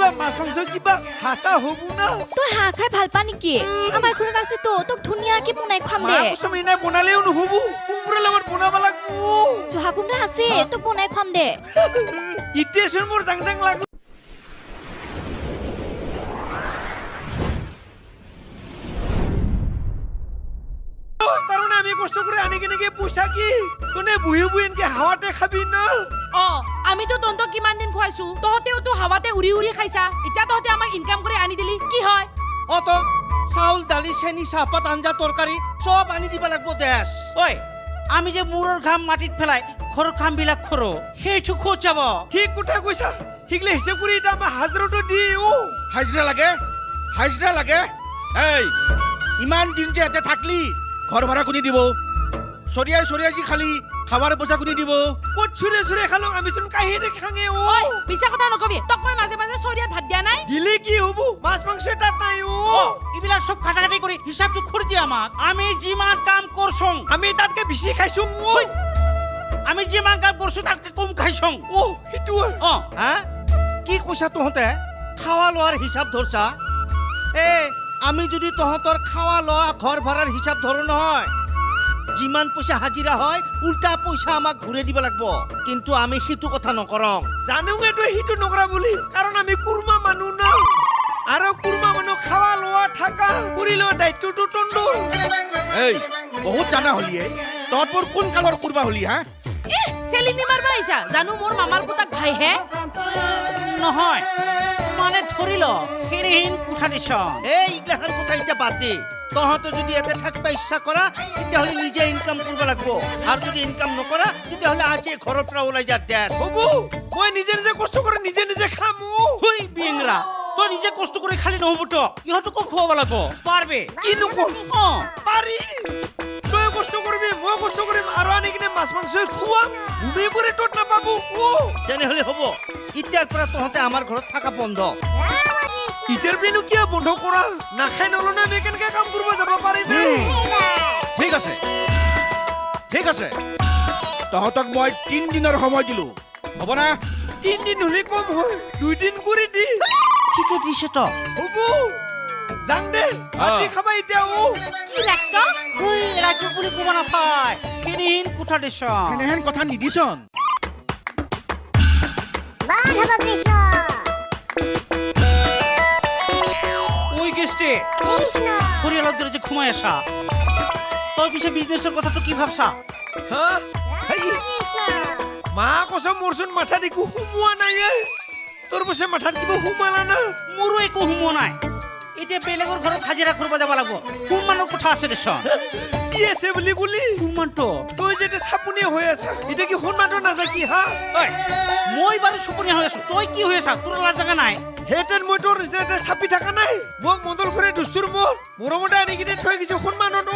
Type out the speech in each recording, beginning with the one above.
কিবা মাছ মাংস কিবা হাসা হব না তই হাঁহ খাই ভাল পা নেকি আমাৰ ঘৰত আছে তো তোক ধুনীয়াকে বনাই খুৱাম দে মা কসম ইনা বনালেও নহব কুমড়া লগত বনাব লাগব জহা কুমড়া আছে তোক বনাই খুৱাম দে ইটেছন মোৰ জাং জাং লাগু তারমানে আমি কষ্ট করে আনি কিনে পয়সা কি তোনে বুহি বুহি এনকে হাওয়াতে খাবি না আমি তো তন্তক কিমান দিন খুৱাইছো তহতেও তো হাৱাতে উৰি উৰি খাইছা এতিয়া তহতে আমাক ইনকাম কৰি আনি দিলি কি হয় তো চাউল দালি চেনি চাহপাত আঞ্জা তৰকাৰী সব আনি দিব লাগব দেশ ঐ আমি যে মূৰৰ ঘাম মাটিত ফেলাই ঘৰৰ কামবিলাক কৰো সেইটো ক'ত যাব ঠিক কথা কৈছা হিগলে হিচাপ কৰি এটা আমাৰ হাজৰাটো দি হাজিৰা লাগে এই ইমান দিন যে এতে থাকলি ঘৰ ভাড়া কোনে দিব চৰিয়াই যি খালি খাবার পইচা কোনে দিব কত ছুরে ছুরে খালো আমি শুন কাহিতে খাঙে ঐ মিছা কথা নকবি তক মই মাজে মাজে চৰিয়াত ভাত দিয়া নাই দিলে কি হবো মাছ মাংস তাত নাই এইবিলাক সব কাটাকাটি কৰি হিচাপটো কৰি দিয়া আমাক আমি যিমান কাম কৰছং আমি তাতকে বেছি খাইছো আমি যিমান কাম কৰছো তাতকে কম খাইছং সেইটো হা কি কৈছা তহঁতে খাওয়া লোৱাৰ হিচাপ ধৰছা আমি যদি তহঁতৰ খাওয়া লোৱা ঘৰ ভাড়াৰ হিচাপ ধৰো নহয় যিমান পইচা হাজিৰা হয় উল্টা পইচা আমাক ঘূৰে দিব লাগব কিন্তু আমি সেইটো কথা নকৰং জানো এটো হিটো নকৰা বুলি কাৰণ আমি কুৰমা মানুহ না আৰু কুৰমা মানুহ খাওয়া লোৱা থাকা কৰিলো দায়িত্বটো টন্ডো এই বহুত জানা হলিয়ে তহঁতৰ কোন কালৰ কুৰবা হলি হা চেলিনি মাৰবা আহিছা জানো মোৰ মামাৰ পুতাক ভাই হে নহয় মানে ধৰি ল হেৰিহীন কোঠা দিছ এই ইগলাখান কথা এতিয়া বাদ দে তহঁতে যদি ইয়াতে থাকবা ইচ্ছা কৰা তেতিয়াহ'লে নিজে ইনকাম কৰিব লাগব আৰু যদি ইনকাম নকৰা তেতিয়াহ'লে আজি ঘৰৰ পৰা ওলাই যা দেশ হবো মই নিজে নিজে কষ্ট কৰি নিজে নিজে খাম হুই বিংৰা তই নিজে কষ্ট কৰি খালি নহব তো ইহঁতকো খুৱাব লাগিব পাৰবে কি নকম পাৰি তই কষ্ট কৰিবি মই কষ্ট কৰিম আৰু আনি কিনে মাছ মাংস খুৱাম উবে কৰি তত নাপাবো তেনেহ'লে হ'ব এতিয়াৰ পৰা তহঁতে আমাৰ ঘৰত থাকা বন্ধ ইটাৰ বিনু কিয় বন্ধ কৰা নাখাই নলনে আমি কেনেকে কাম কৰিব যাব পাৰিম ঠিক আছে তহঁতক মই 3 দিনৰ সময় দিলো হ'ব না 3 দিন হলে কম হয় 2 দিন কৰি দি কি কৈ দিছে তো হবো যাং দে আজি খাবা এতিয়া কি ৰাক্ত হুই ৰাজু বুলি ক'ব নাপায় হেৰিহীন কোঠা দিছ এনেহেন কথা নিদিছন ওই গেষ্টে পৰিয়ালৰ দৰে যে ঘুমাই আছা তই পিছে বিজনেছৰ কথাটো কি ভাবছা মা কসম মোৰচোন মাথা দেখো হুমুৱা নাই তোৰ পিছে মাথাত কিবা হুমালা না মোৰো একো হুমুৱা নাই এতিয়া বেলেগৰ ঘৰত হাজিৰা কৰিব যাব লাগিব কোনমানৰ কথা আছে দেছ কি আছে বুলি কলি কোনমানটো তই যেতে চাপুনি হৈ আছা এতিয়া কি সন্মানটো নাযায় কি মই বাৰু চুপনীয়া হৈ আছো তই কি হৈ আছা তোৰ লাজ জাগা নাই হেতেন মই তোৰ নিচিনা চাপি থকা নাই মোক মন্দল কৰি দুস্তুৰ মৰমতে আনি কিনে থৈ গৈছে সন্মানত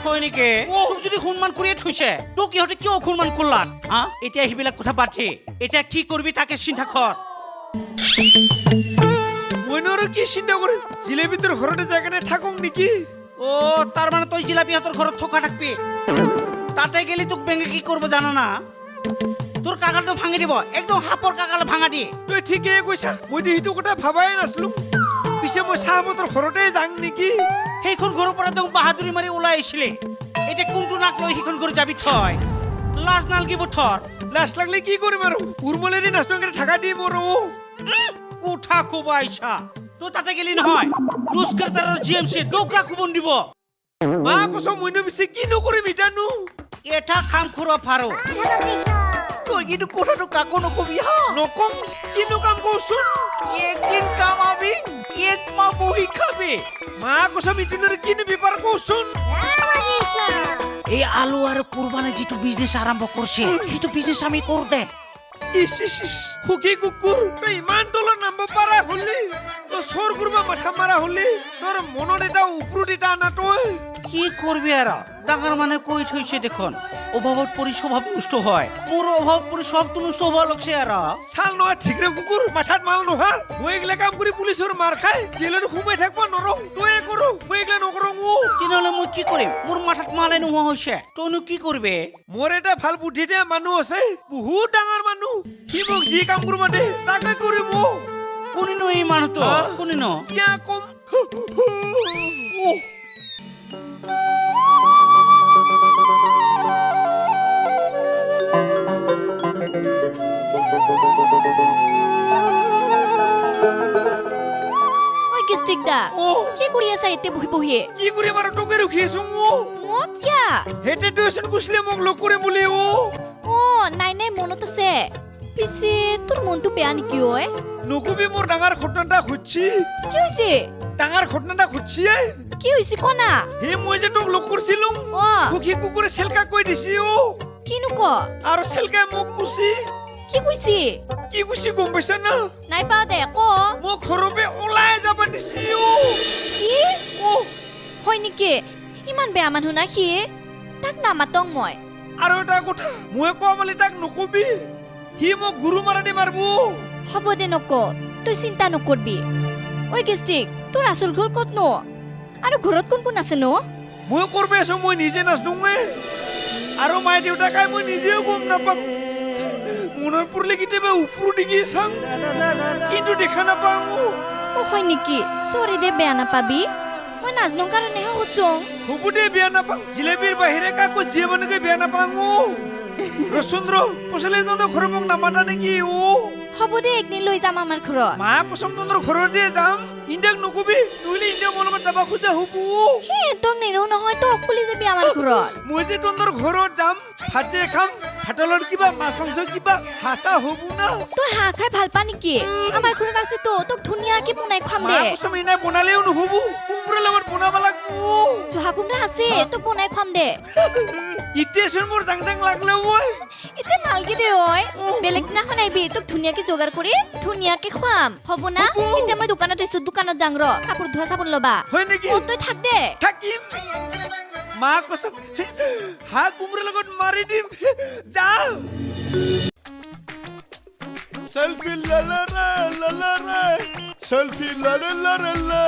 হয় নেকি তোক যদি সন্মান কৰিয়ে থৈছে তোক ইহঁতে কিয় অসন্মান কৰলাত এতিয়া সেইবিলাক কথা পাতি এতিয়া কি কৰিবি তাকে চিন্তা কৰ মইনো আৰু কি চিন্তা কৰিম জিলেবিটোৰ ঘৰতে যাই কিনে থাকক নেকি তাৰ মানে তই জিলাপিহঁতৰ ঘৰত থকা থাকবি তাতে গেলি তোক বেংকে কি কৰিব জানা না তোৰ কাকালটো ভাঙি দিব একদম হাপৰ কাকাল ভাঙা দিয়ে তই ঠিকেই কৈছা মইতো সেইটো কথা ভাবাই নাছিলো পিছে মই চাহমতৰ ঘৰতে যাং নেকি সেইখন ঘৰৰ পৰা তোক বাহাদুৰি মাৰি ওলাই আহিছিলে এতিয়া কোনটো নাক লৈ সেইখন ঘৰ যাবি থয় লাজ নালগিব থৰ লাজ লাগলে কি কৰিম আৰু উৰ্মলেৰি নাচনকে থাকা দি মোৰ কোঠা খুব আইছা তই তাতে গেলি নহয় লুস্কাৰতাৰ জিএমচি দোকৰা খুবন দিব মা কসম মইনো পিছে কি নকৰিম ইটানো এটা কাম কৰিব পাৰো তই কিন্তু কথাটো কাকো নকবি হা নকম কিনো কাম কৰছোন একদিন কামাবি এক মাহ বহি খাবি মা কসম ইটিনৰ কিনো বেপাৰ কৰছোন এই আলু আৰু কুৰবানে যিটো বিজনেছ আৰম্ভ কৰিছে সেইটো বিজনেছ আমি কৰো দে সুখী কুকুৰ তই ইমান তলত নামিব পাৰা হলি তই চোৰ কৰিব মাথা মাৰা হলি তোৰ মনত এটা ওপৰত এটা আনা তই কি কৰবি আৰু ডাঙৰ মানে কৈ থৈছে দেখোন অভাৱত পৰি স্বভাৱ নষ্ট হয় মোৰ অভাৱ পৰি স্বভাৱটো নষ্ট হ'ব লাগছে আৰু চাল নহয় ঠিকৰে কুকুৰ মাথাত মাল নোহা মই এইগিলা কাম কৰি পুলিচৰ মাৰ খাই জেলত সোমাই থাকিব নৰওঁ তই কৰো মই এইগিলা নকৰোঁ তেনেহ'লে মই কি কৰিম মোৰ মাথাত মালে নোহোৱা হৈছে তইনো কি কৰিবি মোৰ এটা ভাল বুদ্ধি দিয়া মানুহ আছে বহুত ডাঙৰ মানুহ সি মোক যি কাম কৰিব দে তাকে কৰিম কোনিনো এই মানুহটো হা? কোনিনো ইয়া কম ঐ গেষ্টিক দা ও কি কৰি আছা এতিয়া বহি বহি কি কৰি বাৰু তোকে ৰখি আছো মত কিয়া হেতে টিউচন কৈছিলে মোক লগ কৰিম বুলি নাই নাই মনত আছে পিছে তোৰ মনটো বেয়া নেকি ঐ নকবি মোৰ ডাঙৰ ঘটনাটা ঘটছি কি হৈছে ডাঙৰ ঘটনাটা ঘটছি কি হৈছে কনা হে মই যে তোক লগ কৰিছিলো সুখী কুকুৰে চেলকা কৈ দিছি কিনো ক আৰু চেলকাই মোক কুছি কি কৈছি কি কুছি গম পাইছা না নাই পা দে ক মোক ঘৰৰ পৰা ওলাই যাব দিছি কি হয় নেকি ইমান বেয়া মানুহ না সি তাক নামাতং মই আৰু এটা কথা মই কোৱা বুলি তাক নকবি সি মোক গুৰু মাৰা দি মাৰব হ'ব দে নক তই চিন্তা নকৰবি ঐ গেষ্টিক তোৰ আচল ঘৰ ক'ত ন আৰু ঘৰত কোন কোন আছে ন মই কৰবে আছো মই নিজে নাচনোঙে আৰু মায়ে দেউতা কাই মই নিজেও গম নাপাম মনৰ পৰলে কেতিয়াবা ওপৰ দিগি চাং কিন্তু দেখা নাপাওঁ হয় নেকি চৰি দে বেয়া নাপাবি মই নাজনো কাৰণেহে সুধছো হ'ব দে বেয়া নাপাওঁ জিলেবিৰ বাহিৰে কাকো যিয়ে মানুহকে বেয়া নাপাওঁ ৰচন্দ্ৰ পচলে তহঁতৰ ঘৰৰ মোক নামাতা নেকি হ'ব দে একদিন লৈ যাম আমাৰ ঘৰত মা কচম তহঁতৰ ঘৰত যে যাম ইণ্ডিয়াক নকবি নহ'লে ইণ্ডিয়া মোৰ লগত যাব খোজা হ'ব তই নেৰো নহয় তই অকলে যাবি আমাৰ ঘৰত মই যে তহঁতৰ ঘৰত যাম ভাত যে খাম ভাতৰ কিবা মাছ মাংস কিবা হাঁচা হ'ব না তই হাঁহ খাই ভাল পা নেকি আমাৰ ঘৰত আছে তো তোক ধুনীয়াকে বনাই খুৱাম মা দে কচম এনাই বনালেও নহ'ব কোমোৰাৰ লগত বনাব লাগিব জহা কোমৰা আছে তোক বনাই খুৱাম দে ইটেচোন মোৰ জাং জাং লাগলে ঐ এতিয়া নালগে দে ঐ বেলেগ দিনাখন আহিবি তোক ধুনীয়াকে যোগাৰ কৰি ধুনীয়াকে খুৱাম হ'ব না এতিয়া মই দোকানত আছো দোকানত যাং ৰ কাপোৰ ধোৱা চাবোন ল'বা হয় নেকি তই থাক দে থাকিম মা কচম হাঁহ কোমোৰাৰ লগত মাৰি দিম যা সেলফি লালা ৰে সেলফি লালা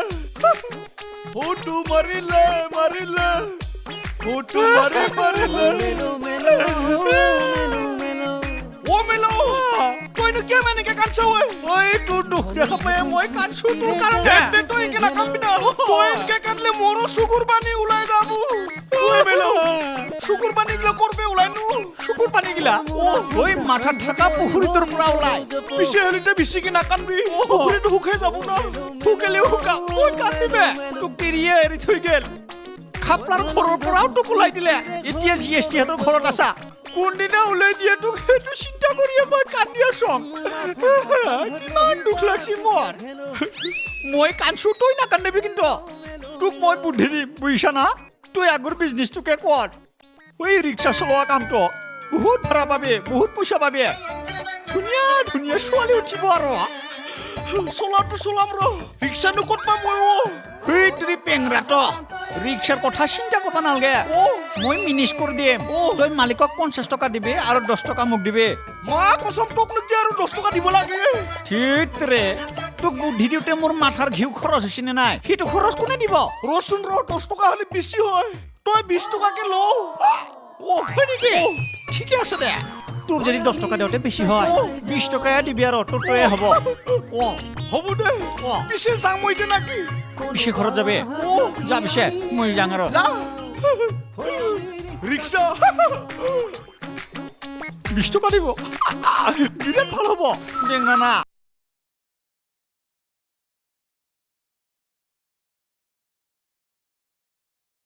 ফটো মাৰিলে ফটো মাৰিলে ও মেলো তইনো কিয় এনেকে কান্দছ ঐ তোৰ দুখ দেখা পাই মই কান্দছো তোৰ কাৰণে তই এনেকে নাকান্দবি না তই এনেকে কান্দলে মোৰো চকুৰ পানী ওলাই যাব ঐ মেলো চকুৰ পানী গিলা কৰবে ওলাইনো চকুৰ পানী গিলা ঐ মাথাত ঢাকা পুখুৰীটোৰ পৰা ওলাই পিছে হলিতে বেছিকে নাকান্দবি পুখুৰীটো শুকাই যাব না শুকালেও শুকা ঐ কান্দিবে তোক তেৰিয়ে এৰি থৈ গেল খাপলাৰ ঘৰৰ পৰাও তোক ওলাই দিলে এতিয়া জিএছটি হাতৰ ঘৰত আছা কোনদিনা ওলাই দিয়ে তোক সেইটো চিন্তা কৰিয়ে মই কান্দি আছো কিমান দুখ লাগছি মোৰ মই কান্দছো তই নাকান্দিবি কিন্তু তোক মই বুদ্ধি দিম বুজিছা না তই আগৰ বিজনেছটোকে কৰ ঐ ৰিক্সা চলোৱা কামটো বহুত ভাড়া পাবি বহুত পইচা পাবি ধুনীয়া ধুনীয়া ছোৱালী উঠিব আৰু চলাটো চলাম ৰ ৰিক্সানো ক'ত পাম মই সেই তুই পেংৰাটো ৰিক্সাৰ কথা চিন্তা কৰিব নালাগে মই মিনিছ কৰি দিম তই মালিকক 50 টকা দিবি আৰু 10 টকা মোক দিবি মা কসম তোক নিদি আৰু 10 টকা দিব লাগে ঠিক ৰে তোক বুদ্ধি দিওঁতে মোৰ মাথাৰ ঘিউ খৰচ হৈছে নে নাই সেইটো খৰচ কোনে দিব ৰচোন ৰ 10 টকা হলে বেছি হয় তই 20 টকাকে ল হয় নেকি ঠিকে আছে দে তোৰ যদি 10 টকা দিওঁতে বেছি হয় 20 টকাই দিবি আৰু তোৰ তয়ে হ'ব হ'ব দে পিছে যাম মই যে নাকি পিছে ঘৰত যাবে যা পিছে মই যাং আৰু ৰিক্সা 20 টকা দিব বিৰাট ভাল হ'ব দেখ না